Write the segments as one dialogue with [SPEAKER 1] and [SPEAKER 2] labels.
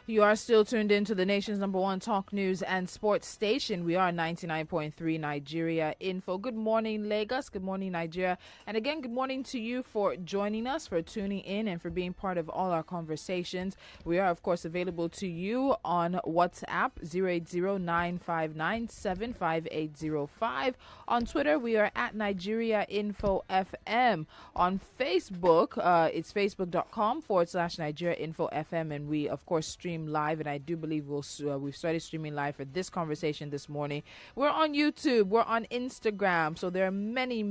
[SPEAKER 1] You are still tuned in to the nation's number one talk news and sports station. We are 99.3 Nigeria Info. Good morning, Lagos. Good morning, Nigeria. And again, good morning to you for joining us, for tuning in, and for being part of all our conversations. We are, of course, available to you on WhatsApp, 080-959-75805. On Twitter, we are at Nigeria Info FM. On Facebook, it's facebook.com/Nigeria Info FM. And we, of course, stream live, and I do believe we've started streaming live for this conversation this morning. We're on YouTube, we're on Instagram, so there are many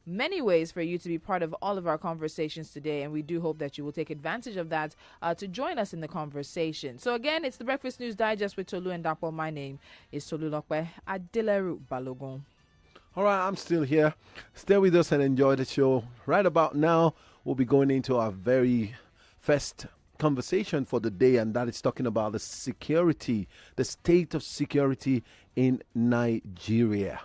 [SPEAKER 1] ways for you to be part of all of our conversations today, and we do hope that you will take advantage of that to join us in the conversation. So again, it's the Breakfast News Digest with Tolu and Dapo. My name is Tolu Lokwe Adileru Balogun.
[SPEAKER 2] All right, I'm still here. Stay with us and enjoy the show. Right about now, we'll be going into our very first conversation for the day, and that is talking about the state of security in Nigeria.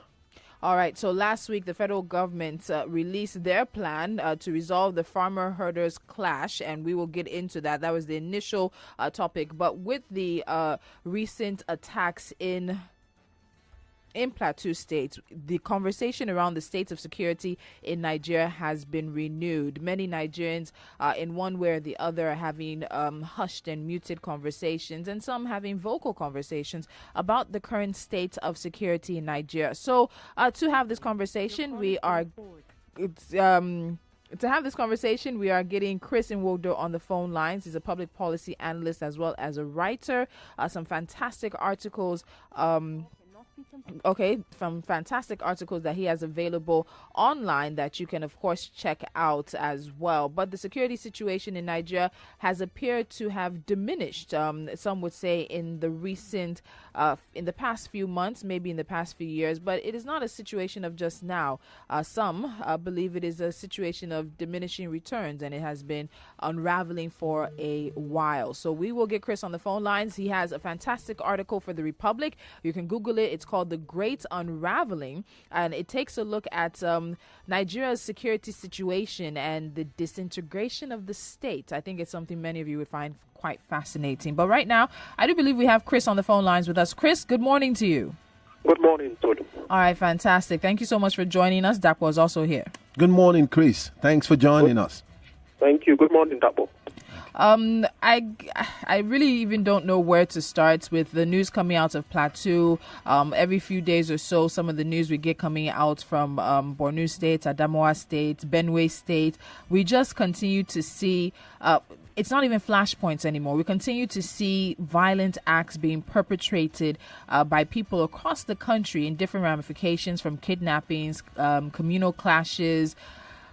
[SPEAKER 1] All right, so last week the federal government released their plan to resolve the farmer-herders clash, and we will get into that. That was the initial topic, but with the recent attacks in Plateau State, the conversation around the state of security in Nigeria has been renewed. Many Nigerians, in one way or the other, are having hushed and muted conversations, and some having vocal conversations about the current state of security in Nigeria. So, to have this conversation, we are getting Chris Nwodo on the phone lines. He's a public policy analyst as well as a writer. Some fantastic articles. From fantastic articles that he has available online that you can, of course, check out as well. But the security situation in Nigeria has appeared to have diminished. Some would say in the past few months, maybe in the past few years, but it is not a situation of just now. Some believe it is a situation of diminishing returns, and it has been unraveling for a while. So we will get Chris on the phone lines. He has a fantastic article for The Republic. You can Google it. It's called The Great Unraveling, and it takes a look at Nigeria's security situation and the disintegration of the state. I think it's something many of you would find quite fascinating. But right now, I do believe we have Chris on the phone lines with us. Chris, good morning to you.
[SPEAKER 3] Good morning, Tolu.
[SPEAKER 1] All right, fantastic. Thank you so much for joining us. Dapo is also here.
[SPEAKER 2] Good morning, Chris. Thanks for joining us.
[SPEAKER 3] Thank you. Good morning, Dapo.
[SPEAKER 1] I really even don't know where to start with the news coming out of Plateau. Every few days or so, some of the news we get coming out from Borno State, Adamawa State, Benue State, we just continue to see it's not even flashpoints anymore. We continue to see violent acts being perpetrated by people across the country in different ramifications, from kidnappings, communal clashes,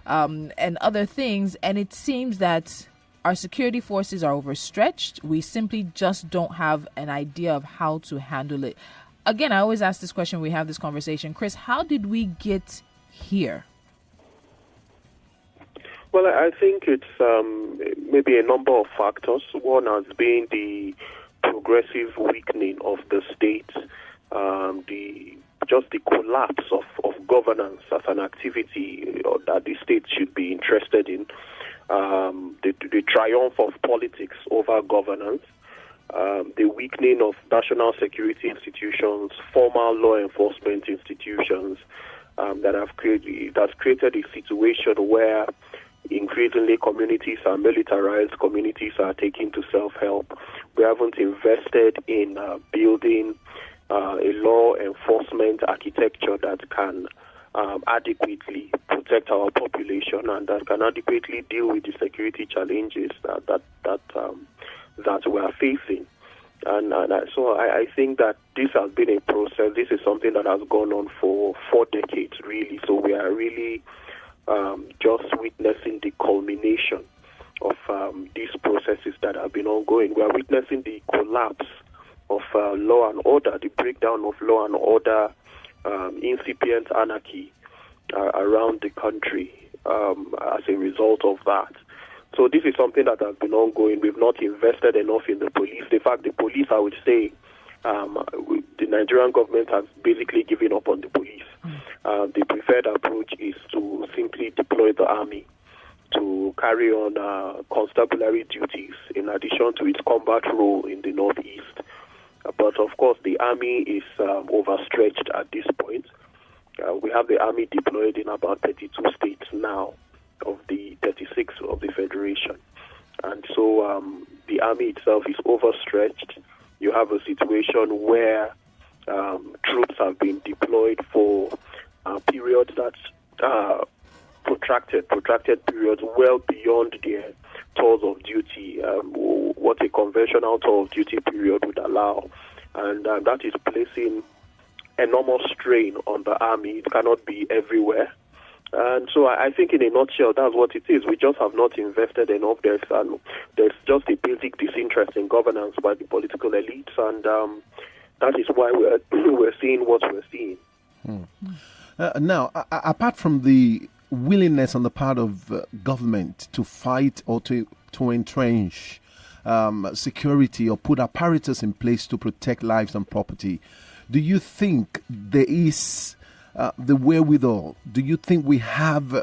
[SPEAKER 1] and other things. And it seems that our security forces are overstretched. We simply just don't have an idea of how to handle it. Again, I always ask this question when we have this conversation. Chris, how did we get here?
[SPEAKER 3] Well, I think it's maybe a number of factors. One has been the progressive weakening of the state, just the collapse of governance as an activity that the state should be interested in. The triumph of politics over governance, the weakening of national security institutions, formal law enforcement institutions, that's created a situation where increasingly communities are militarized, communities are taking to self-help. We haven't invested in building a law enforcement architecture that can adequately protect our population and that can adequately deal with the security challenges that we are facing. And so I think that this has been a process. This is something that has gone on for 4 decades, really. So we are really just witnessing the culmination of these processes that have been ongoing. We are witnessing the collapse of law and order, the breakdown of law and order, incipient anarchy around the country as a result of that. So this is something that has been ongoing. We've not invested enough in the police. In fact, the police, I would say, the Nigerian government has basically given up on the police. The preferred approach is to simply deploy the army to carry on constabulary duties in addition to its combat role in the Northeast. But of course, the army is overstretched at this point. We have the army deployed in about 32 states now of the 36 of the Federation. And so the army itself is overstretched. You have a situation where troops have been deployed for periods that protracted periods well beyond their tours of duty, what a conventional tour of duty period would allow. And that is placing enormous strain on the army. It cannot be everywhere. And so I think in a nutshell, that's what it is. We just have not invested enough. There's just a basic disinterest in governance by the political elites, and that is why we're seeing what we're seeing.
[SPEAKER 2] Now, apart from the willingness on the part of government to fight or to entrench security or put apparatus in place to protect lives and property, do you think there is the wherewithal? Do you think we have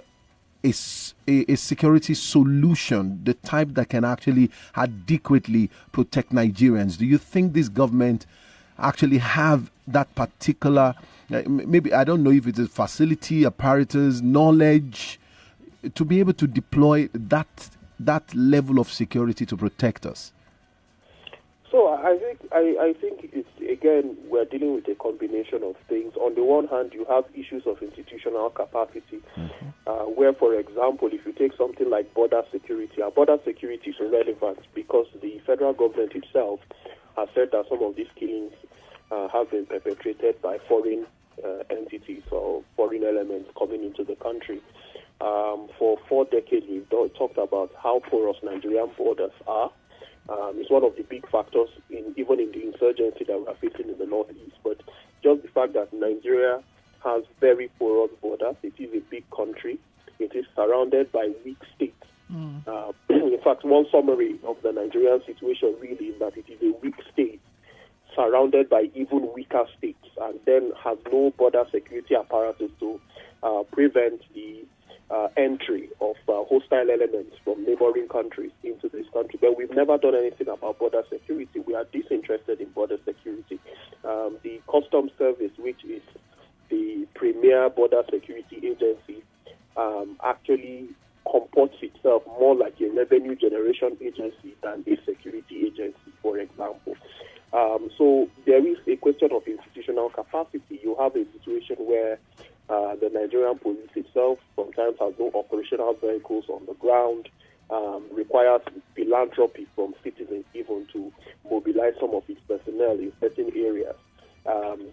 [SPEAKER 2] a security solution, the type that can actually adequately protect Nigerians? Do you think this government actually have that particular, maybe, I don't know if it's a facility, apparatus, knowledge, to be able to deploy that level of security to protect us?
[SPEAKER 3] So I think it's, again, we're dealing with a combination of things. On the one hand, you have issues of institutional capacity, where, for example, if you take something like border security, our border security is irrelevant because the federal government itself has said that some of these killings have been perpetrated by foreign entities or foreign elements coming into the country. For 4 decades, we've talked about how porous Nigerian borders are. It's one of the big factors even in the insurgency that we're facing in the Northeast. But just the fact that Nigeria has very porous borders, it is a big country. It is surrounded by weak states. In fact, one summary of the Nigerian situation really is that it is a weak state surrounded by even weaker states, and then has no border security apparatus to prevent the entry of hostile elements from neighboring countries into this country. But we've never done anything about border security. We are disinterested in border security. The Customs Service, which is the premier border security agency, actually comports itself more like a revenue generation agency than a security agency, for example. So there is a question of institutional capacity. You have a situation where the Nigerian police itself sometimes has no operational vehicles on the ground, requires philanthropy from citizens even to mobilize some of its personnel in certain areas.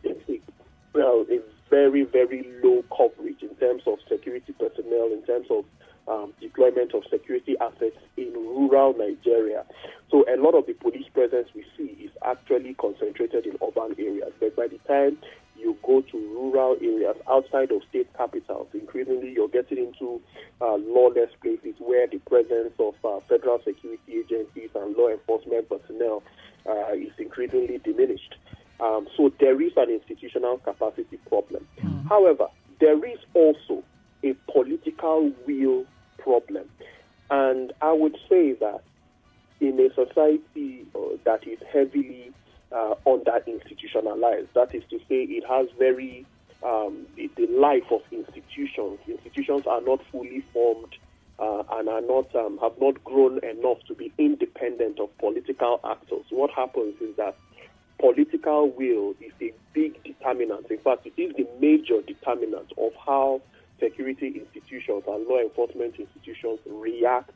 [SPEAKER 3] It's very, very low coverage in terms of security personnel, in terms of deployment of security assets in rural Nigeria. So a lot of the police presence we see is actually concentrated in urban areas. But by the time you go to rural areas outside of state capitals, increasingly you're getting into lawless places where the presence of federal security agencies and law enforcement personnel is increasingly diminished. So there is an institutional capacity problem. However, there is also a political will problem. And I would say that in a society that is heavily under-institutionalized, that is to say it has very, the life of institutions are not fully formed and are not have not grown enough to be independent of political actors. What happens is that political will is a big determinant. In fact, it is the major determinant of how security institutions and law enforcement institutions react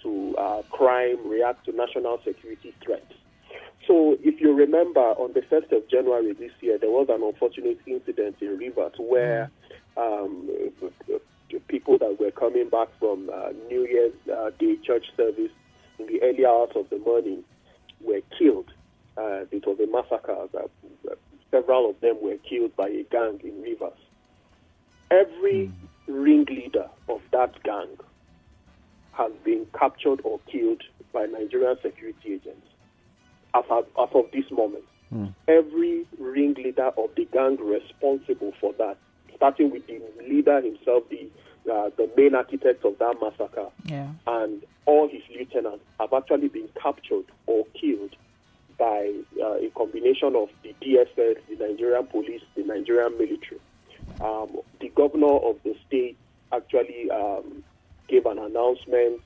[SPEAKER 3] to crime, react to national security threats. So if you remember, on the 1st of January this year, there was an unfortunate incident in Rivers where people that were coming back from New Year's Day church service in the early hours of the morning were killed. It was a massacre. Several of them were killed by a gang in Rivers. Every ringleader of that gang has been captured or killed by Nigerian security agents. As of this moment, every ringleader of the gang responsible for that, starting with the leader himself, the the main architect of that massacre, and all his lieutenants have actually been captured or killed by a combination of the DSS, the Nigerian police, the Nigerian military. The governor of the state actually gave an announcement,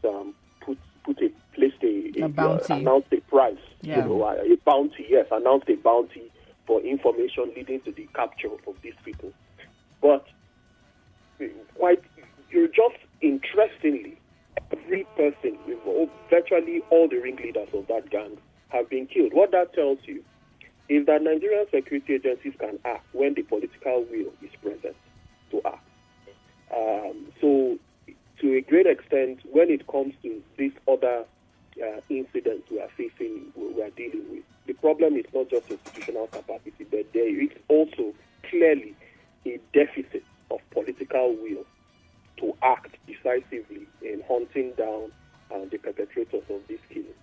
[SPEAKER 3] announced a prize, a bounty, announced a bounty for information leading to the capture of these people. But just interestingly, every person, virtually all the ringleaders of that gang have been killed. What that tells you is that Nigerian security agencies can act when the political will is present to act. So, to a great extent, when it comes to these other incidents we are dealing with, the problem is not just institutional capacity, but there is also clearly a deficit of political will to act decisively in hunting down the perpetrators of these killings.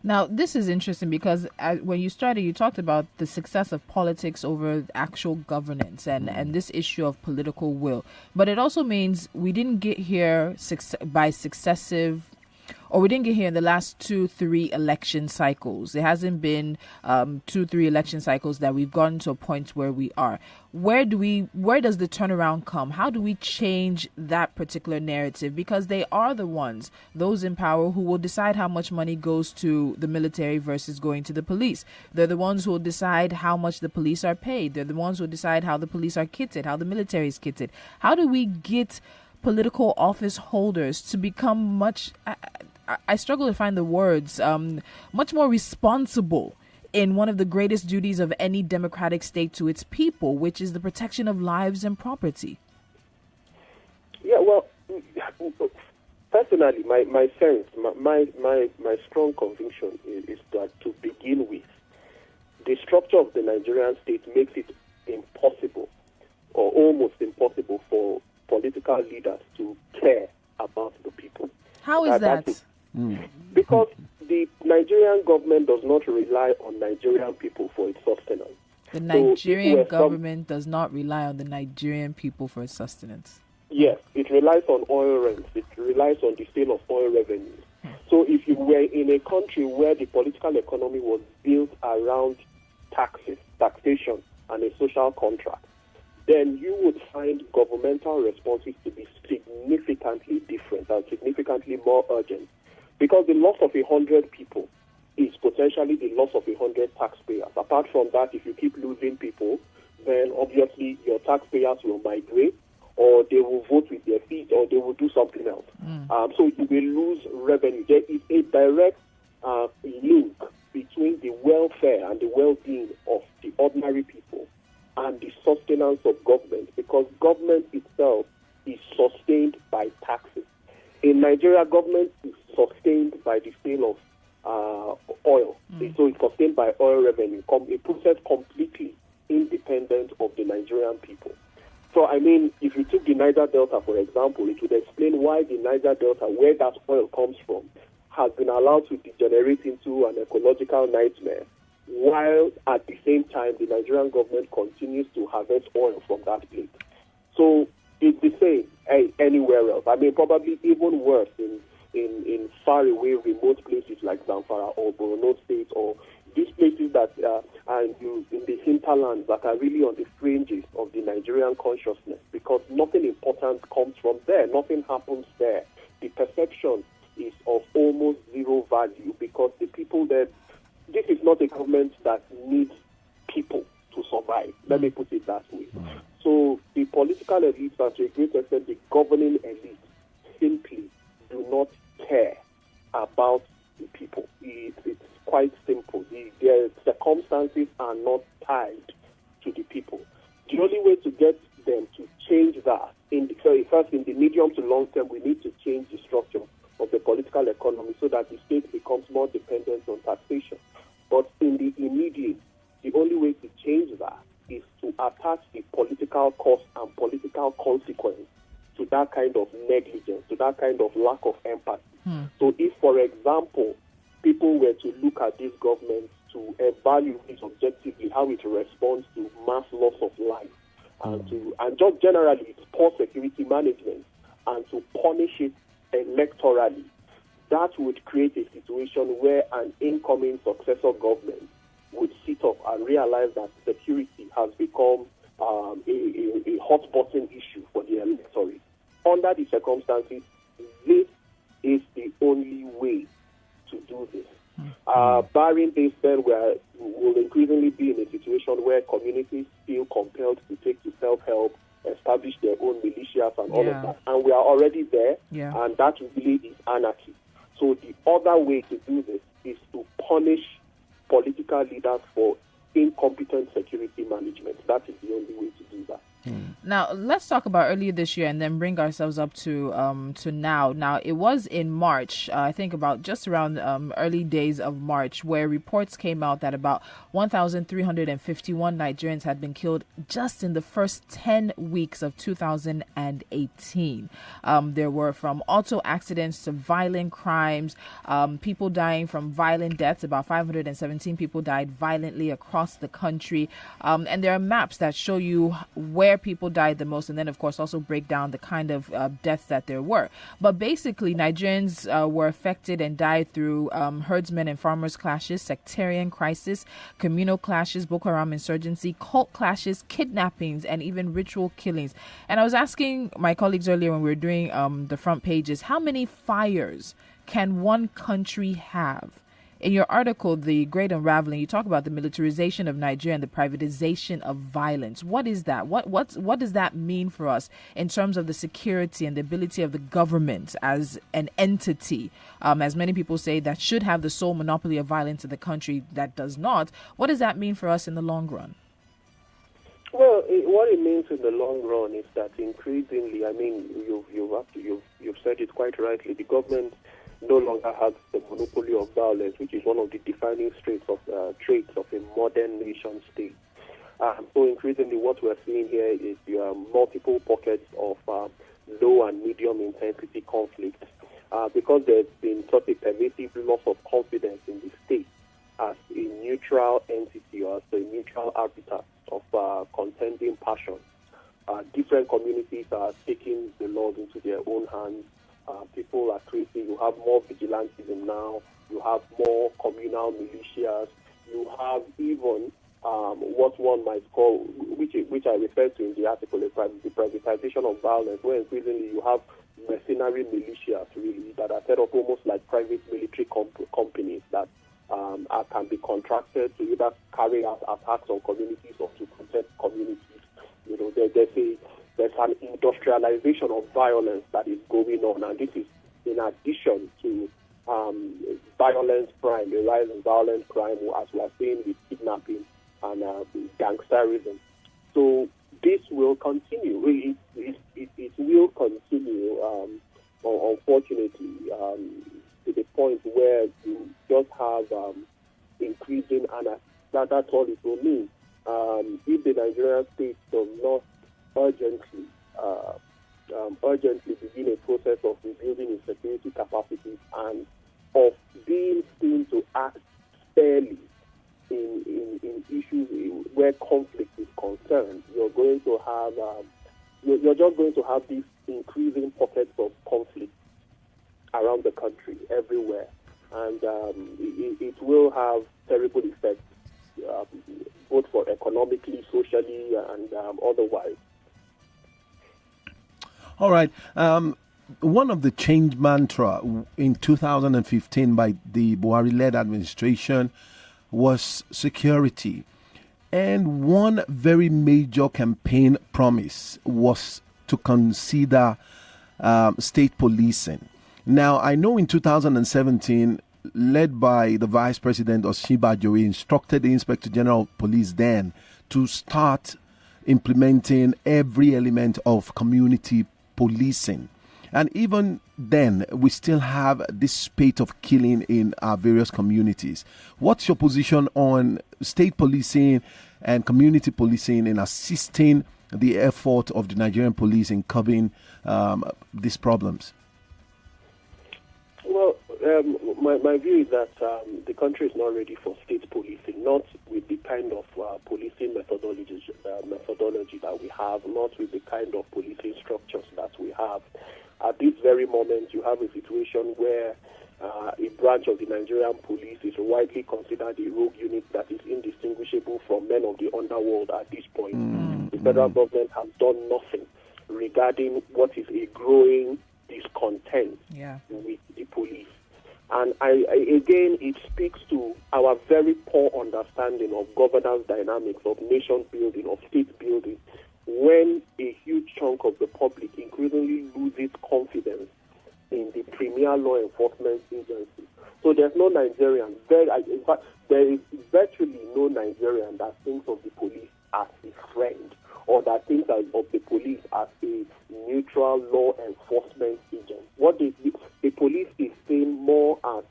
[SPEAKER 1] Now, this is interesting because when you started, you talked about the success of politics over actual governance and this issue of political will. But it also means we didn't get here by successive, or we didn't get here in the last 2-3 election cycles. It hasn't been 2-3 election cycles that we've gotten to a point where we are. Where does the turnaround come? How do we change that particular narrative? Because they are the ones, those in power, who will decide how much money goes to the military versus going to the police. They're the ones who will decide how much the police are paid. They're the ones who will decide how the police are kitted, how the military is kitted. How do we get political office holders to become much... I struggle to find the words, much more responsible in one of the greatest duties of any democratic state to its people, which is the protection of lives and property?
[SPEAKER 3] Yeah, well, personally, my sense, my strong conviction is that to begin with, the structure of the Nigerian state makes it impossible or almost impossible for political leaders to care about the people.
[SPEAKER 1] How is that?
[SPEAKER 3] Because the Nigerian government does not rely on Nigerian people for its sustenance.
[SPEAKER 1] The Nigerian government does not rely on the Nigerian people for its sustenance.
[SPEAKER 3] Yes, it relies on oil rents. It relies on the sale of oil revenues. So if you were in a country where the political economy was built around taxation, and a social contract, then you would find governmental responses to be significantly different and significantly more urgent. Because the loss of 100 people is potentially the loss of 100 taxpayers. Apart from that, if you keep losing people, then obviously your taxpayers will migrate, or they will vote with their feet, or they will do something else. So you will lose revenue. There is a direct link between the welfare and the well-being of the ordinary people and the sustenance of government, because government itself is sustained by taxes. In Nigeria, government is sustained by the sale of oil. So it's sustained by oil revenue, a process completely independent of the Nigerian people. So, I mean, if you took the Niger Delta, for example, it would explain why the Niger Delta, where that oil comes from, has been allowed to degenerate into an ecological nightmare, while at the same time the Nigerian government continues to harvest oil from that place. So it's the same anywhere else. I mean, probably even worse in far away, remote places like Zamfara or Borno State, or these places that are in the hinterlands that are really on the fringes of the Nigerian consciousness, because nothing important comes from there. Nothing happens there. The perception is of almost zero value, because the people there, this is not a government that needs people to survive. Let me put it that way. So the political elites, and to a great extent the governing elite, simply do not care about the people. It's quite simple. Their circumstances are not tied to the people. The only way to get them to change that, first in the medium to long term, we need to change the structure of the political economy so that the state becomes more dependent on taxation. But in the immediate, the only way to change that is to attach the political cost and political consequence to that kind of negligence, to that kind of lack of empathy. So if, for example, people were to look at this government to evaluate objectively how it responds to mass loss of life, and just generally its poor security management and to punish it electorally, that would create a situation where an incoming successor government would sit up and realize that security has become a hot button issue for the electorate. Under the circumstances, this is the only way to do this. Barring this, then we'll increasingly be in a situation where communities feel compelled to take to self-help, establish their own militias and all of that. And we are already there, and that really is anarchy. So the other way to do this is to punish political leaders for incompetent security management. That is the only way to do that.
[SPEAKER 1] Now, let's talk about earlier this year and then bring ourselves up to now. Now, it was in March, I think about just around early days of March, where reports came out that about 1,351 Nigerians had been killed just in the first 10 weeks of 2018. There were from auto accidents to violent crimes, people dying from violent deaths. About 517 people died violently across the country. And there are maps that show you where people died the most, and then of course also break down the kind of deaths that there were. But basically, Nigerians were affected and died through herdsmen and farmers clashes, sectarian crisis, communal clashes, Boko Haram insurgency, cult clashes, kidnappings, and even ritual killings. And I was asking my colleagues earlier when we were doing the front pages, how many fires can one country have? In your article, The Great Unraveling, you talk about the militarization of Nigeria and the privatization of violence. What is that? What does that mean for us in terms of the security and the ability of the government as an entity, as many people say, that should have the sole monopoly of violence in the country that does not? What does that mean for us in the long run?
[SPEAKER 3] Well, what it means in the long run is that increasingly, I mean, you've said it quite rightly, the government no longer has the monopoly of violence, which is one of the defining traits of a modern nation state. So increasingly what we're seeing here is multiple pockets of low and medium intensity conflict because there's been such a pervasive loss of confidence in the state as a neutral entity or as a neutral arbiter of contending passions. Different communities are taking the laws into their own hands. People are crazy. You have more vigilantism now. You have more communal militias. You have even what one might call, which I referred to in the article, the privatization of violence, where increasingly you have mercenary militias really that are set up almost like private military companies that can be contracted to either carry out attacks on communities or to protect communities. You know, there's an industrialization of violence that is going on, and this is in addition to violence crime, the rise in violent crime, as we are seeing with kidnapping and gangsterism. So this will continue. It will continue, unfortunately, to the point where you just have increasing, and that's all it will mean. If the Nigerian state does not urgently begin a process of rebuilding its security capacities and of being seen to act fairly in issues where conflict is concerned, you're going to have you're just going to have these increasing pockets of conflict around the country, everywhere, and it will have terrible effects, both for economically, socially, and otherwise.
[SPEAKER 2] All right. One of the change mantra in 2015 by the Buhari-led administration was security. And one very major campaign promise was to consider state policing. Now, I know in 2017, led by the Vice President Oshibajo, instructed the Inspector General of Police then to start implementing every element of community policing. And even then, we still have this spate of killing in our various communities. What's your position on state policing and community policing in assisting the effort of the Nigerian police in curbing these problems?
[SPEAKER 3] Well, my view is that the country is not ready for state policing, not with the kind of policing methodology that we have, not with the kind of policing structures that we have. At this very moment, you have a situation where a branch of the Nigerian police is widely considered a rogue unit that is indistinguishable from men of the underworld at this point. The federal government has done nothing regarding what is a growing discontent with the police. And again, it speaks to our very poor understanding of governance dynamics, of nation building, of state building, when a huge chunk of the public increasingly loses confidence in the premier law enforcement agency. So there's no Nigerian, in fact, there is virtually no Nigerian that thinks of the police as a friend, or that thinks of the police as a neutral law enforcement agent. What the police is seen more as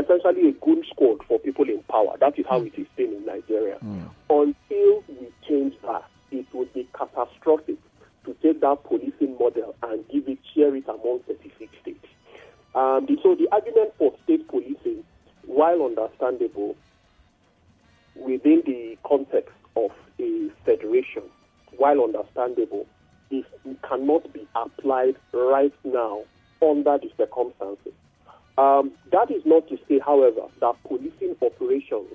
[SPEAKER 3] essentially a goon squad for people in power. That is how it is seen in Nigeria. Until we change that, it would be catastrophic to take that policing model and share it among 36 states. So the argument for state policing, while understandable within the context of a federation, while understandable, it cannot be applied right now under the circumstances. That is not to say, however, that policing operations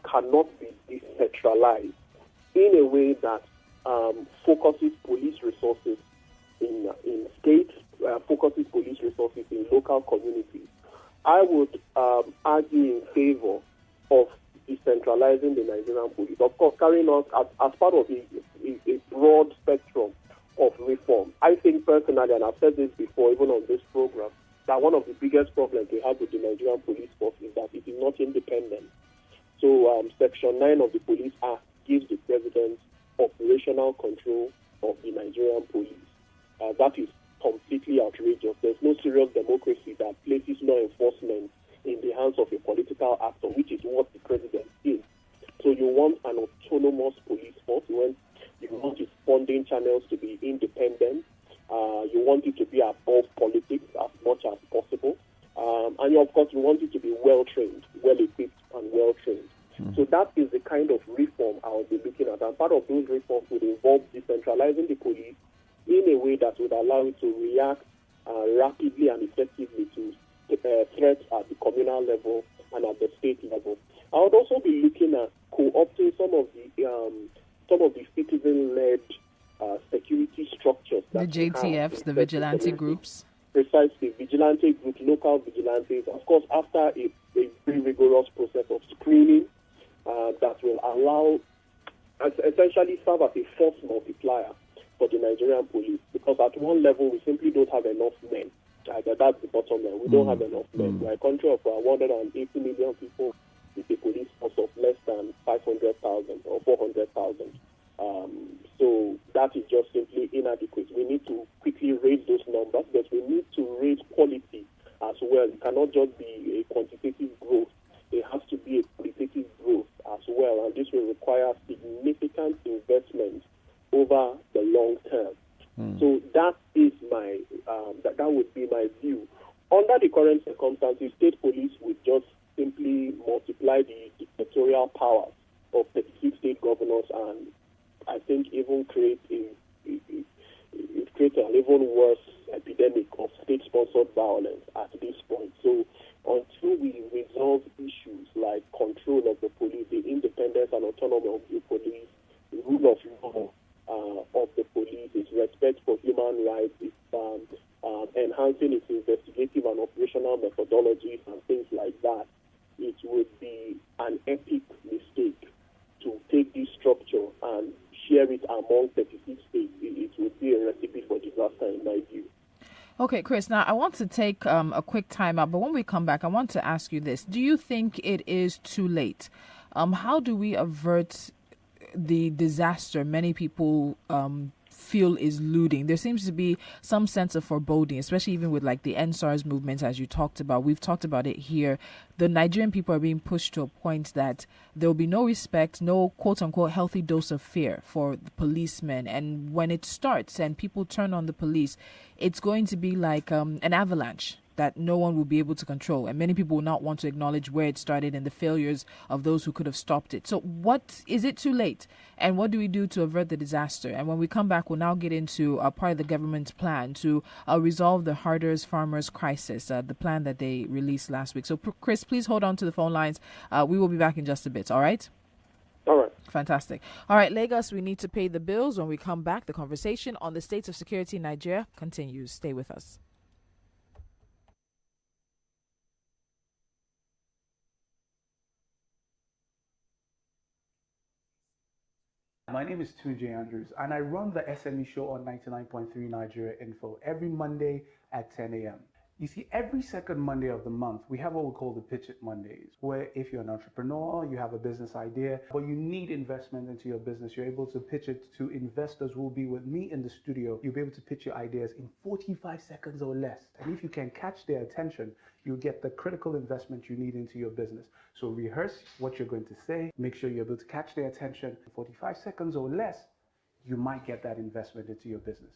[SPEAKER 3] cannot be decentralized in a way that focuses police resources in states, focuses police resources in local communities. I would argue in favor of decentralizing the Nigerian police. Of course, carrying on as part of a broad spectrum of reform. I think personally, and I've said this before, even on this program, that one of the biggest problems we have with the Nigerian police force is that it is not independent. So Section 9 of the Police Act gives the president operational control of the Nigerian police. That is completely outrageous. There's no serious democracy that places law enforcement in the hands of a political actor, which is what the president is. So you want an autonomous police force. You want its funding channels to be independent. You want it to be above politics as much as possible. And of course, you want it to be well-trained, well-equipped, and well-trained. So that is the kind of reform I will be looking at. And part of those reforms would involve decentralizing the police in a way that would allow it to react rapidly and effectively to threats at the communal level and at the state level. I would also be looking at co-opting some of the citizen-led security structures.
[SPEAKER 1] The JTFs, the vigilante groups.
[SPEAKER 3] Precisely, vigilante groups, local vigilantes. Of course, after a very rigorous process of screening that will allow, essentially serve as a force multiplier for the Nigerian police. Because at one level, we simply don't have enough men. That's the bottom line. We don't have enough men. We're a country of 180 million people with a police force of less than 500,000 or 400,000. So that is just simply inadequate. We need to quickly raise those numbers, but we need to raise quality as well. It cannot just be a quantitative growth. It has to be a qualitative growth as well, and this will require significant investment over the long term. So that is my that would be my view. Under the current circumstances, state police would just simply multiply the dictatorial powers of 36 state governors, and I think even create an even worse epidemic of state-sponsored violence at this point. So until we resolve issues like control of the police, the independence and autonomy of the police, the rule of law of the police, its respect for human rights, its enhancing its investigative and operational methodologies and things like that, it would be an epic mistake to take this structure and share it among 36 states. It would be a recipe for disaster in my view.
[SPEAKER 1] Okay, Chris, now I want to take a quick time out, but when we come back, I want to ask you this. Do you think it is too late? How do we avert the disaster many people feel is looming? There seems to be some sense of foreboding, especially even with like the NSARS movement, as you talked about. We've talked about it here. The Nigerian people are being pushed to a point that there will be no respect, no quote-unquote healthy dose of fear for the policemen. And when it starts and people turn on the police, it's going to be like an avalanche. that no one will be able to control, and many people will not want to acknowledge where it started and the failures of those who could have stopped it. So what is it too late, and what do we do to avert the disaster? And when we come back, we'll now get into part of the government's plan to resolve the herders farmers crisis, the plan that they released last week. So Chris, please hold on to the phone lines. We will be back in just a bit. All right.
[SPEAKER 3] All right.
[SPEAKER 1] Fantastic. All right, Lagos, we need to pay the bills. When we come back, the conversation on the state of security in Nigeria continues. Stay with us.
[SPEAKER 4] My name is Tunji Andrews, and I run the SME show on 99.3 Nigeria Info every Monday at 10 a.m. You see, every second Monday of the month, we have what we call the Pitch It Mondays, where if you're an entrepreneur, you have a business idea, but you need investment into your business, you're able to pitch it to investors who will be with me in the studio. You'll be able to pitch your ideas in 45 seconds or less. And if you can catch their attention, you get the critical investment you need into your business. So rehearse what you're going to say, make sure you're able to catch their attention in 45 seconds or less, you might get that investment into your business.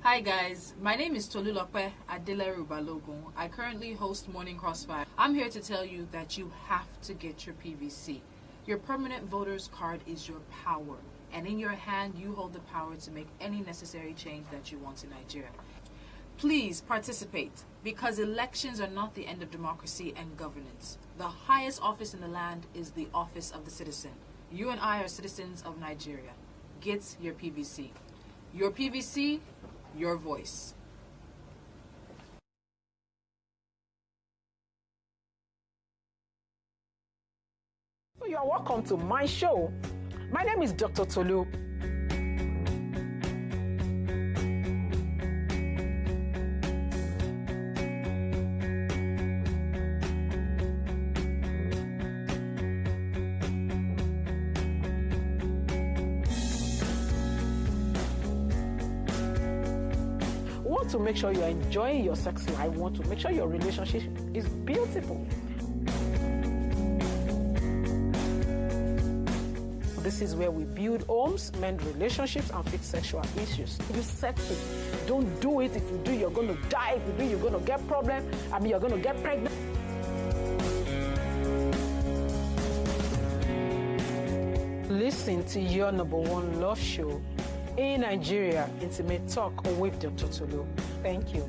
[SPEAKER 1] Hi guys, my name is Tolulope Adeleru Balogun. I currently host Morning Crossfire. I'm here to tell you that you have to get your PVC. Your permanent voter's card is your power, and in your hand you hold the power to make any necessary change that you want in Nigeria. Please participate, because elections are not the end of democracy and governance. The highest office in the land is the office of the citizen. You and I are citizens of Nigeria. Get your PVC. Your PVC, your voice.
[SPEAKER 5] So you are welcome to my show. My name is Dr. Tolu. To make sure you're enjoying your sex life, want to make sure your relationship is beautiful. This is where we build homes, mend relationships, and fix sexual issues. You sexy. Don't do it. If you do, you're going to die. If you do, you're going to get problem. You're going to get pregnant. Listen to your number one love show in Nigeria, Intimate Talk with Dr. Tolu. Thank you.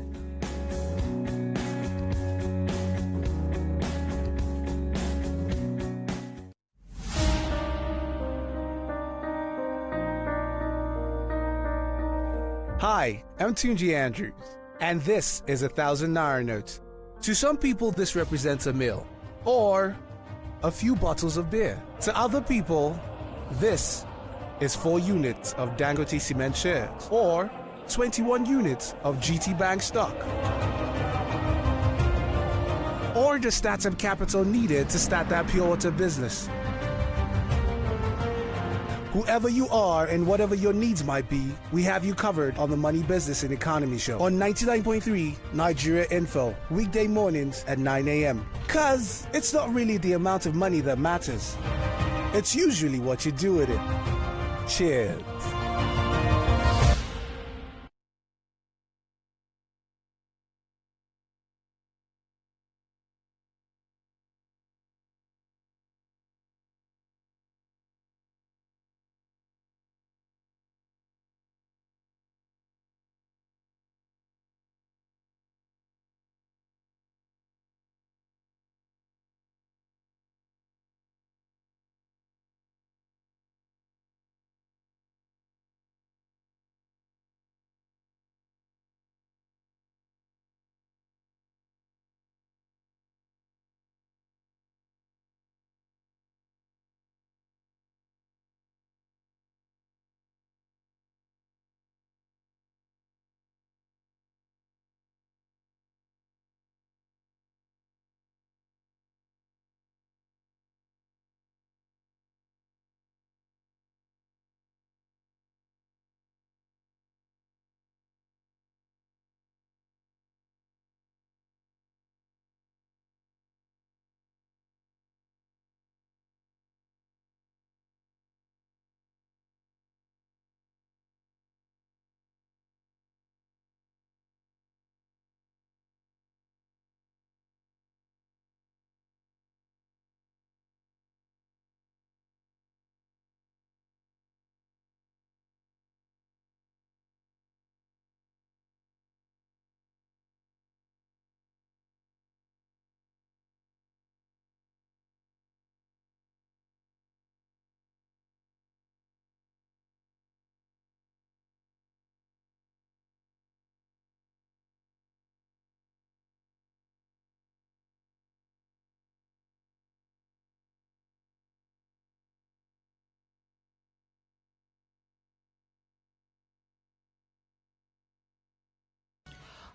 [SPEAKER 6] Hi, I'm Tunji Andrews, and this is 1,000 Naira note. To some people, this represents a meal or a few bottles of beer. To other people, this is 4 units of Dangote cement shares or 21 units of GT Bank stock, or the stats and capital needed to start that pure water business. Whoever you are and whatever your needs might be, we have you covered on the Money Business and Economy Show on 99.3 Nigeria Info, weekday mornings at 9 a.m. 'Cause it's not really the amount of money that matters. It's usually what you do with it. Cheers.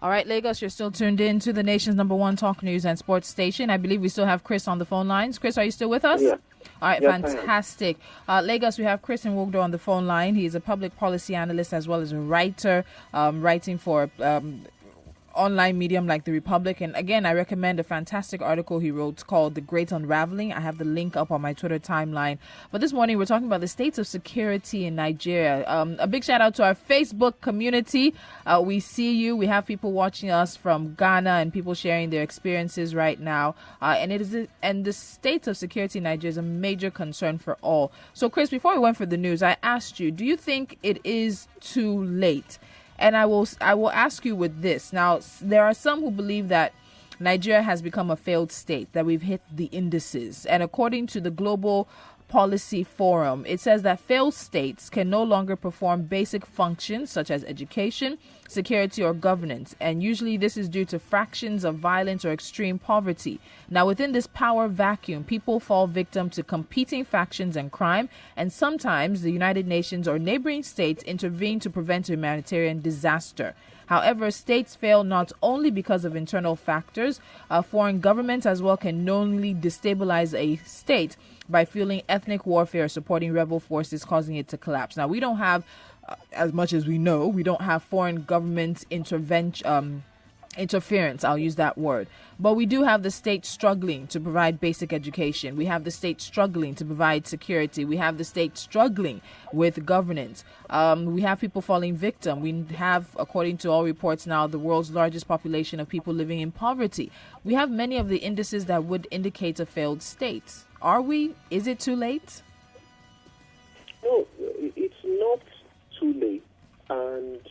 [SPEAKER 1] All right, Lagos, you're still tuned in to the nation's #1 talk news and sports station. I believe we still have Chris on the phone lines. Chris, are you still with us?
[SPEAKER 3] Yeah.
[SPEAKER 1] All right,
[SPEAKER 3] Yes,
[SPEAKER 1] fantastic. Lagos, we have Chris Nwodo on the phone line. He is a public policy analyst as well as a writer, writing for online medium like The Republic. And again, I recommend a fantastic article he wrote called The Great Unraveling. I have the link up on my Twitter timeline. But this morning, we're talking about the states of security in Nigeria. A big shout out to our Facebook community. We see you. We have people watching us from Ghana and people sharing their experiences right now. And the state of security in Nigeria is a major concern for all. So, Chris, before we went for the news, I asked you, do you think it is too late? And I will ask you with this. Now, there are some who believe that Nigeria has become a failed state, that we've hit the indices. And according to the Global Policy Forum, it says that failed states can no longer perform basic functions such as education, security, or governance. And usually this is due to fractions of violence or extreme poverty. Now, within this power vacuum, people fall victim to competing factions and crime. And sometimes the United Nations or neighboring states intervene to prevent a humanitarian disaster. However, states fail not only because of internal factors. Foreign governments as well can knowingly destabilize a state by fueling ethnic warfare or supporting rebel forces, causing it to collapse. Now, we don't have, as much as we know, we don't have foreign government interference, I'll use that word. But we do have the state struggling to provide basic education. We have the state struggling to provide security. We have the state struggling with governance. We have people falling victim. We have, according to all reports now, the world's largest population of people living in poverty. We have many of the indices that would indicate a failed state. Are we? Is it too late?
[SPEAKER 3] No, it's not too late. And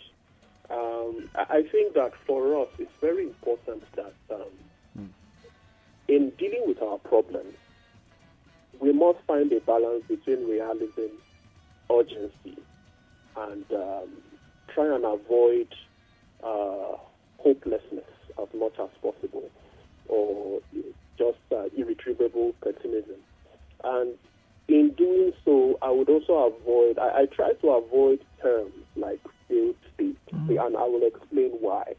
[SPEAKER 3] I think that for us, it's very important that in dealing with our problems, we must find a balance between realism, urgency, and try and avoid hopelessness as much as possible, or just irretrievable pessimism. And in doing so, I would also avoid, I try to avoid terms like failed state, and I will explain why.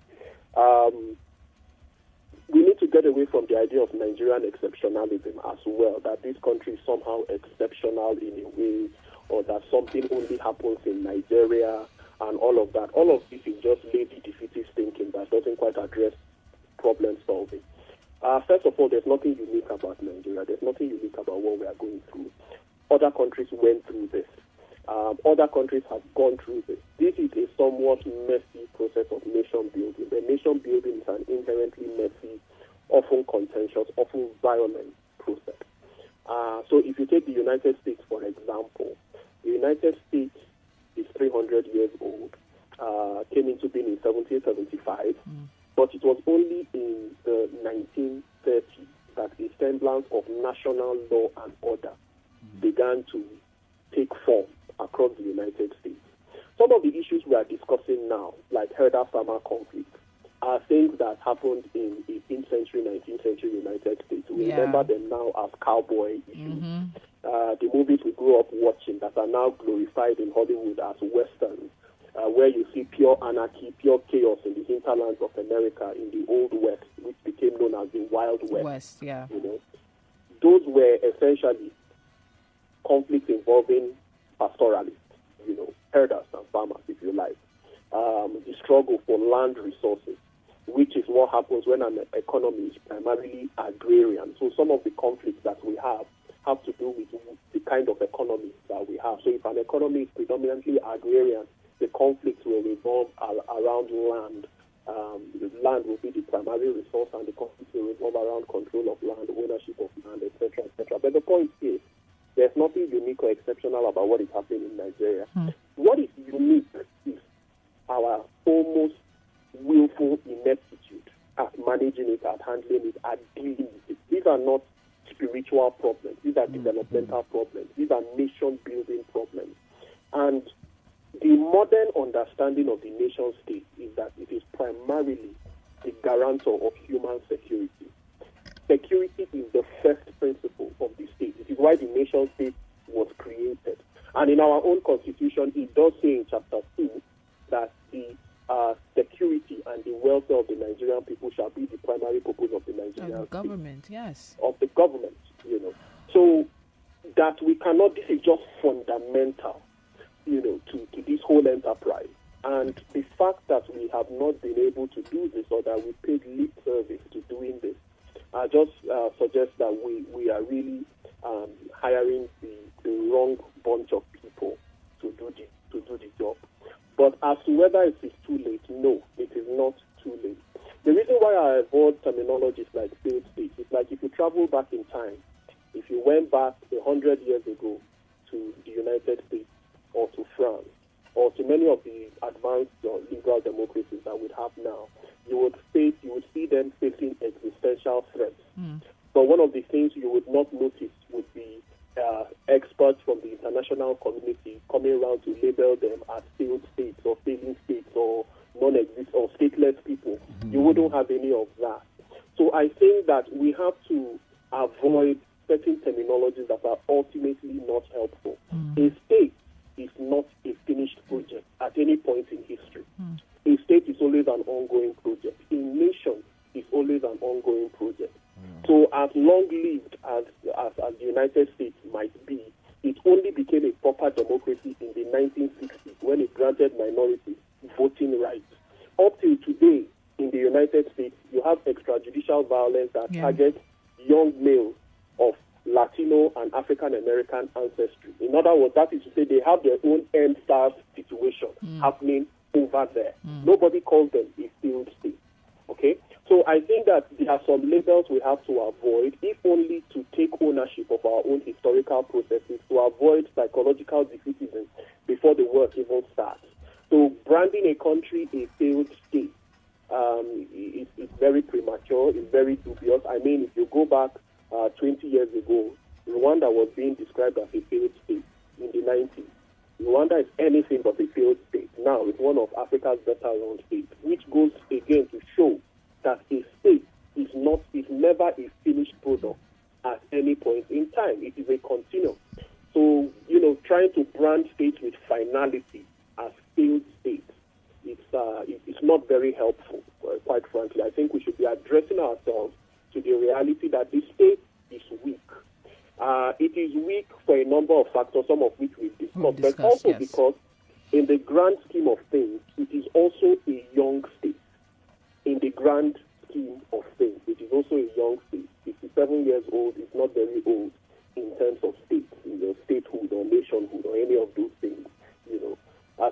[SPEAKER 3] We need to get away from the idea of Nigerian exceptionalism as well, that this country is somehow exceptional in a way, or that something only happens in Nigeria and all of that. All of this is just lazy, defeatist thinking that doesn't quite address problem solving. First of all, there's nothing unique about Nigeria. There's nothing unique about what we are going through. Other countries went through this. Other countries have gone through this. This is a somewhat messy process of nation building. The nation building is an inherently messy, often contentious, often violent process. So if you take the United States, for example, the United States is 300 years old, came into being in 1775, but it was only in the 1930s that a semblance of national law and order began to take form across the United States. Some of the issues we are discussing now, like herder-farmer conflict, are things that happened in 18th century, 19th century United States. We remember them now as cowboy issues. The movies we grew up watching that are now glorified in Hollywood as westerns, where you see pure anarchy, pure chaos in the hinterlands of America in the Old West, which became known as the Wild West. You know, those were essentially conflicts involving pastoralists, you know, herders and farmers, if you like. The struggle for land resources, which is what happens when an economy is primarily agrarian. So some of the conflicts that we have to do with the kind of economy that we have. So if an economy is predominantly agrarian, the conflicts will revolve around land. The land will be the primary resource, and the conflicts will revolve around control of land, ownership of land, etc., etc. But the point is, there's nothing unique or exceptional about what is happening in Nigeria. What is unique is our almost willful ineptitude at managing it, at handling it, at dealing with it. These are not spiritual problems. These are developmental problems. These are nation-building problems. And the modern understanding of the nation state is that it is primarily the guarantor of human security. Security is the first principle of the state. It is why the nation state was created. And in our own constitution, it does say in chapter 2 that the security and the welfare of the Nigerian people shall be the primary purpose of the Nigerian
[SPEAKER 1] government, yes.
[SPEAKER 3] Of the government, So that we cannot, this is just fundamental, to this whole enterprise. And the fact that we have not been able to do this, or that we paid lip service to doing this, just suggests that we are really hiring the wrong bunch of people to do the job. But as to whether it is too late, no, it is not too late. The reason why I avoid terminologies like failed states is like if you travel back in time, if you went back 100 years ago to the United States or to France or to many of the advanced liberal democracies that we have now, you would see them facing existential threats. But one of the things you would not notice would be experts from the international community coming around to label them as failed states or failing states or non-exist or stateless people. You wouldn't have any of that. So I think that we have to avoid certain terminologies that are ultimately not helpful. A state is not a finished project at any point in history. A state is always an ongoing project. A nation is always an ongoing project. So as long-lived as the United States might be, it only became a proper democracy in the 1960s when it granted minorities voting rights. Up till today, in the United States, you have extrajudicial violence that targets young males of Latino and African American ancestry. In other words, that is to say they have their own end-stars situation happening over there. Nobody calls them a failed state. Okay? So I think that there are some labels we have to avoid, if only to take ownership of our own historical processes, to avoid psychological defeatism before the work even starts. So branding a country a failed state is very premature, it's very dubious. I mean, if you go back 20 years ago, Rwanda was being described as a failed state in the 90s. Rwanda is anything but a failed state. Now it's one of Africa's better run states, which goes again to show that a state is never a finished product at any point in time. It is a continuum. So, trying to brand states with finality as failed states, it's not very helpful, quite frankly. I think we should be addressing ourselves to the reality that the state is weak. It is weak for a number of factors, some of which we've discussed, but also because in the grand scheme of things, it is also a young state. In the grand scheme of things, it is also a young state. 57 years old is not very old in terms of statehood or nationhood or any of those things,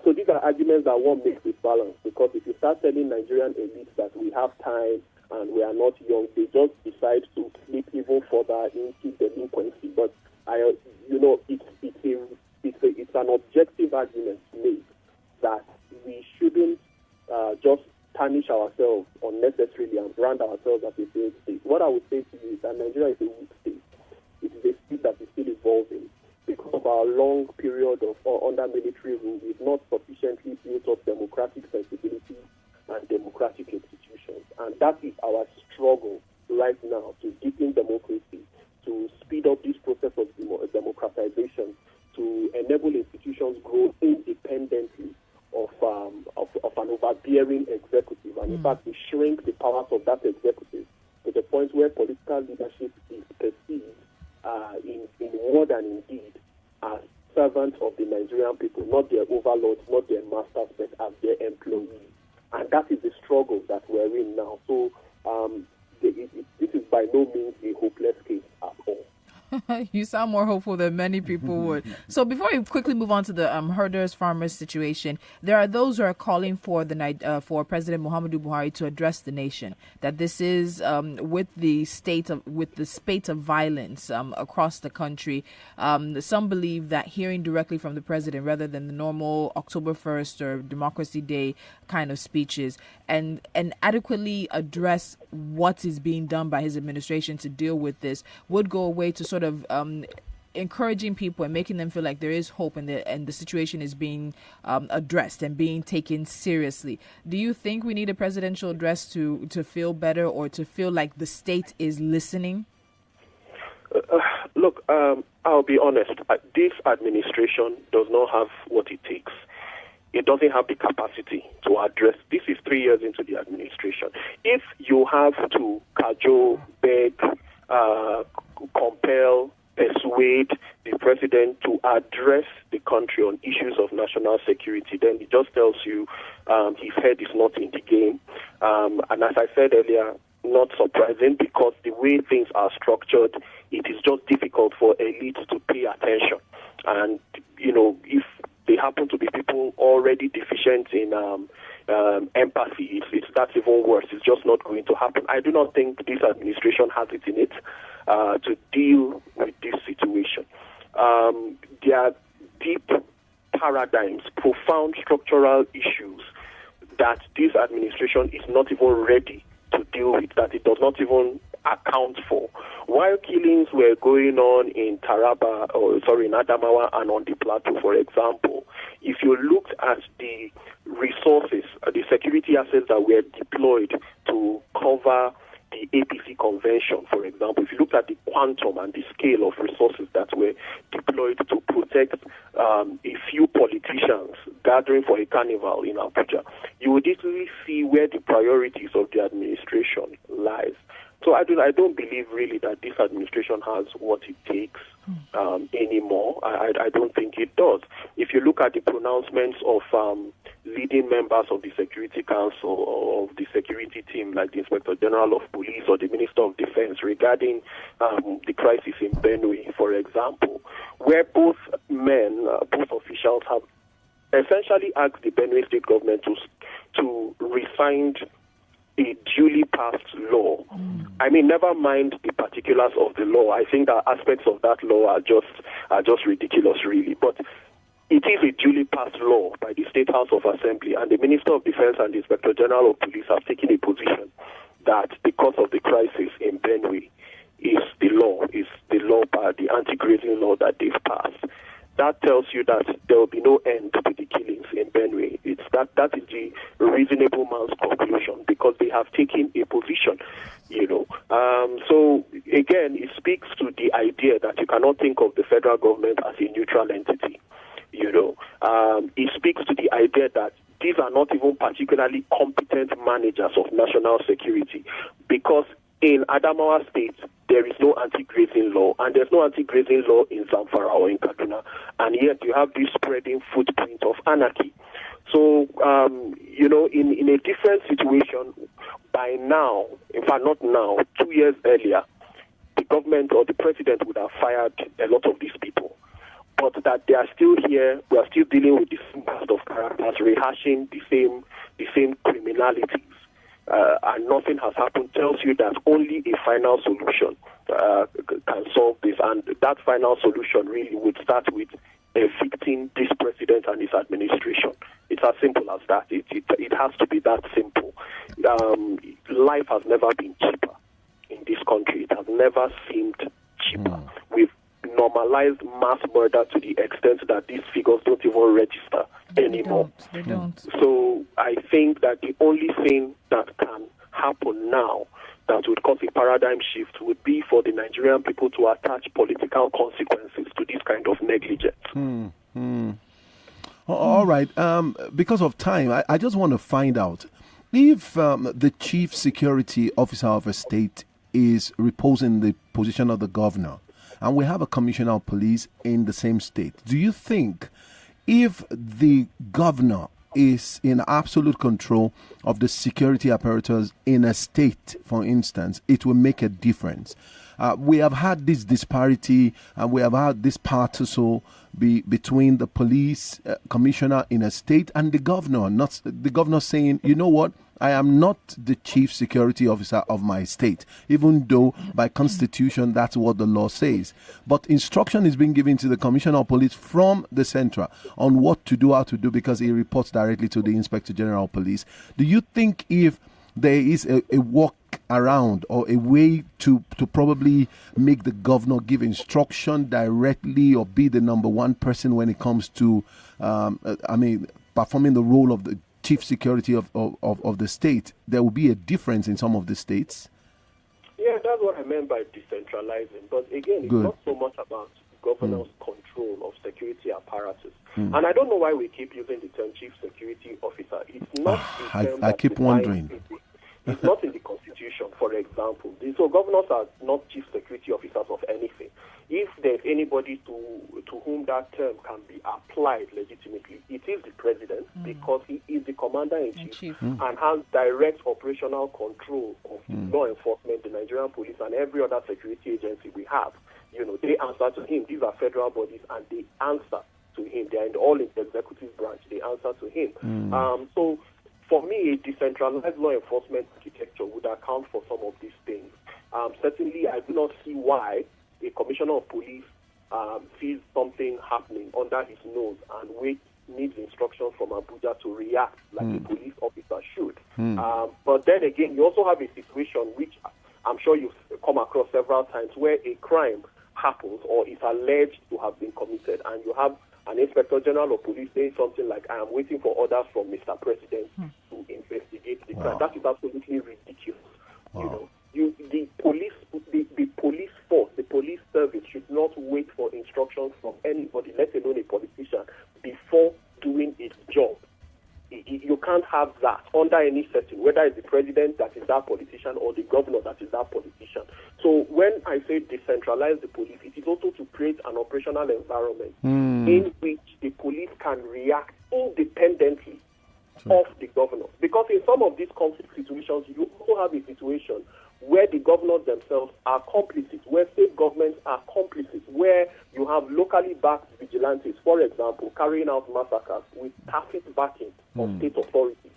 [SPEAKER 3] So these are arguments that one makes with balance, because if you start telling Nigerian elites that we have time and we are not young, they just decide to slip even further into delinquency. But it's an objective argument to make that we shouldn't just tarnish ourselves unnecessarily and brand ourselves as a failed state. What I would say to you is that Nigeria is a weak state. It is a state that is still evolving. Because of our long period of under military rule, we've not sufficiently built up democratic sensibility and democratic institutions. And that is our struggle right now, to deepen democracy, to speed up this process of democratization, to enable institutions grow independently of an overbearing executive. And in fact, we shrink the powers of that executive to the point where political leadership is perceived in word and in deed as servants of the Nigerian people, not their overlords, not their masters, but as their employees. And that is the struggle that we're in now. So this is by no means a hopeless case at all.
[SPEAKER 1] You sound more hopeful than many people would. So before we quickly move on to the herders farmers situation, there are those who are calling for for President Muhammadu Buhari to address the nation, that this is with the spate of violence across the country. Some believe that hearing directly from the president rather than the normal October 1st or Democracy Day kind of speeches and adequately address what is being done by his administration to deal with this would go away to sort of encouraging people and making them feel like there is hope and the situation is being addressed and being taken seriously. Do you think we need a presidential address to feel better or to feel like the state is listening?
[SPEAKER 3] Look, I'll be honest. This administration does not have what it takes. it doesn't have the capacity to address. This is 3 years into the administration. If you have to cajole, beg, compel, persuade the president to address the country on issues of national security, then it just tells you his head is not in the game. And as I said earlier, not surprising, because the way things are structured, it is just difficult for elites to pay attention. And, if they happen to be people already deficient in empathy, that's even worse. It's just not going to happen. I do not think this administration has it in it to deal with this situation. There are deep paradigms, profound structural issues that this administration is not even ready to deal with, that it does not even account for. While killings were going on in in Adamawa and on the plateau, for example, if you looked at the resources, the security assets that were deployed to cover the APC convention, for example, if you look at the quantum and the scale of resources that were deployed to protect a few politicians gathering for a carnival in Abuja, you would easily see where the priorities of the administration lies. So I don't believe really that this administration has what it takes anymore. I don't think it does. If you look at the pronouncements of leading members of the Security Council or of the security team, like the Inspector General of Police or the Minister of Defense, regarding the crisis in Benue, for example, where both officials have essentially asked the Benue state government to rescind a duly passed law. I mean, never mind the particulars of the law. I think that aspects of that law are just ridiculous, really. But it is a duly passed law by the State House of Assembly, and the Minister of Defense and the Inspector General of Police have taken a position that because of the crisis in Benue, is the law, the anti-grazing law that they've passed. That tells you that there will be no end to the killings in Benue. That is the reasonable man's conclusion, because they have taken a position, So again, it speaks to the idea that you cannot think of the federal government as a neutral entity. It speaks to the idea that these are not even particularly competent managers of national security, because in Adamawa State, there is no anti-grazing law, and there's no anti-grazing law in Zamfara or in Kaduna, and yet you have this spreading footprint of anarchy. So, in a different situation, by now, in fact not now, 2 years earlier, the government or the president would have fired a lot of these people. But that they are still here, we are still dealing with the same cast of characters, rehashing the same criminalities. And nothing has happened, tells you that only a final solution can solve this. And that final solution really would start with evicting this president and his administration. It's as simple as that. It has to be that simple. Life has never been cheaper in this country. It has never seemed cheaper. We've normalized mass murder to the extent that these figures don't even register anymore.
[SPEAKER 1] They don't.
[SPEAKER 3] So I think that the only thing that can happen now that would cause a paradigm shift would be for the Nigerian people to attach political consequences to this kind of negligence.
[SPEAKER 2] All right. Because of time, I just want to find out if the chief security officer of a state is reposing the position of the governor, and we have a commissioner of police in the same state. Do you think if the governor is in absolute control of the security apparatus in a state, for instance, it will make a difference? We have had this disparity, and we have had this partisan between the police commissioner in a state and the governor. Not the governor saying, you know what, I am not the chief security officer of my state, even though by constitution that's what the law says. But instruction is being given to the commissioner of police from the central on what to do, how to do, because he reports directly to the inspector general of police. Do you think if there is a walk around or a way to probably make the governor give instruction directly or be the number one person when it comes to, performing the role of the chief security of the state, there will be a difference in some of the states?
[SPEAKER 3] Yeah, that's what I meant by decentralizing. But again, it's not so much about governance control of security apparatus. And I don't know why we keep using the term chief security officer. It's not.
[SPEAKER 2] I keep wondering.
[SPEAKER 3] It's not in the Constitution, for example. So governors are not chief security officers of anything. If there's anybody to whom that term can be applied legitimately, it is the president, because he is the commander-in-chief and has direct operational control of law enforcement, the Nigerian police, and every other security agency we have. They answer to him. These are federal bodies, and they answer to him. They are all in the executive branch. They answer to him. So for me, a decentralized law enforcement architecture would account for some of these things. Certainly, I do not see why a commissioner of police sees something happening under his nose and needs instructions from Abuja to react like a police officer should. But then again, you also have a situation which I'm sure you've come across several times, where a crime happens or is alleged to have been committed, and you have an inspector general of police saying something like, "I am waiting for orders from Mr. President to investigate the crime." That is absolutely ridiculous. The police force, the police service should not wait for instructions from anybody, let alone a politician, before doing its job. You can't have that under any setting, whether it's the president that is that politician or the governor that is that politician. So when I say decentralize the police, it is also to create an operational environment in which the police can react independently of the governor. Because in some of these conflict situations, you also have a situation where the governors themselves are complicit, where state governments are complicit, where you have locally backed vigilantes, for example, carrying out massacres with tacit backing of state authorities.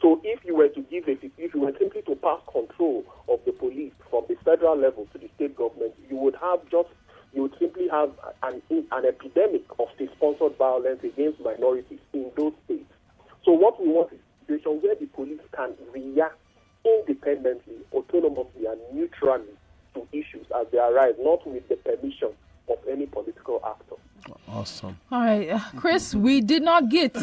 [SPEAKER 3] So if you were simply to pass control of the police from the federal level to the state government, you would simply have an epidemic of state-sponsored violence against minorities in those states. So what we want is a situation where the police can react independently, autonomously, and neutrally to issues as they arise, not with the permission of any political actor.
[SPEAKER 2] Awesome.
[SPEAKER 1] All right, Chris, we did not get to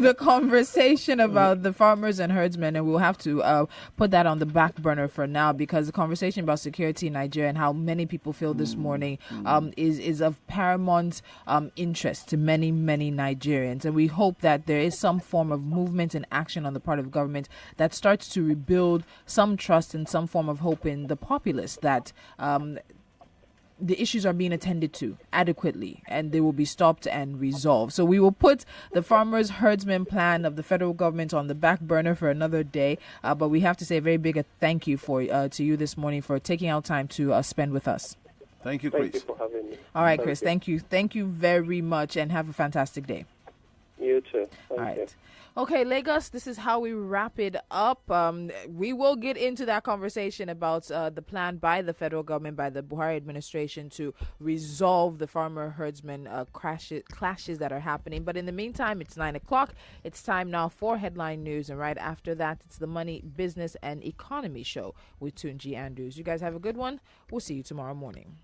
[SPEAKER 1] the conversation about the farmers and herdsmen, and we'll have to put that on the back burner for now, because the conversation about security in Nigeria and how many people feel this morning is of paramount interest to many, many Nigerians. And we hope that there is some form of movement and action on the part of government that starts to rebuild some trust and some form of hope in the populace that the issues are being attended to adequately and they will be stopped and resolved. So we will put the farmers herdsmen plan of the federal government on the back burner for another day. But we have to say a very big thank you to you this morning for taking out time to spend with us.
[SPEAKER 2] Thank you, Chris.
[SPEAKER 3] Thank you for having me.
[SPEAKER 1] All right, Chris. Thank you. Thank you very much, and have a fantastic day.
[SPEAKER 3] You too.
[SPEAKER 1] All right. Okay, Lagos, this is how we wrap it up. We will get into that conversation about the plan by the federal government, by the Buhari administration, to resolve the farmer-herdsman clashes that are happening. But in the meantime, it's 9 o'clock. It's time now for Headline News. And right after that, it's the Money, Business, and Economy Show with Tunji Andrews. You guys have a good one. We'll see you tomorrow morning.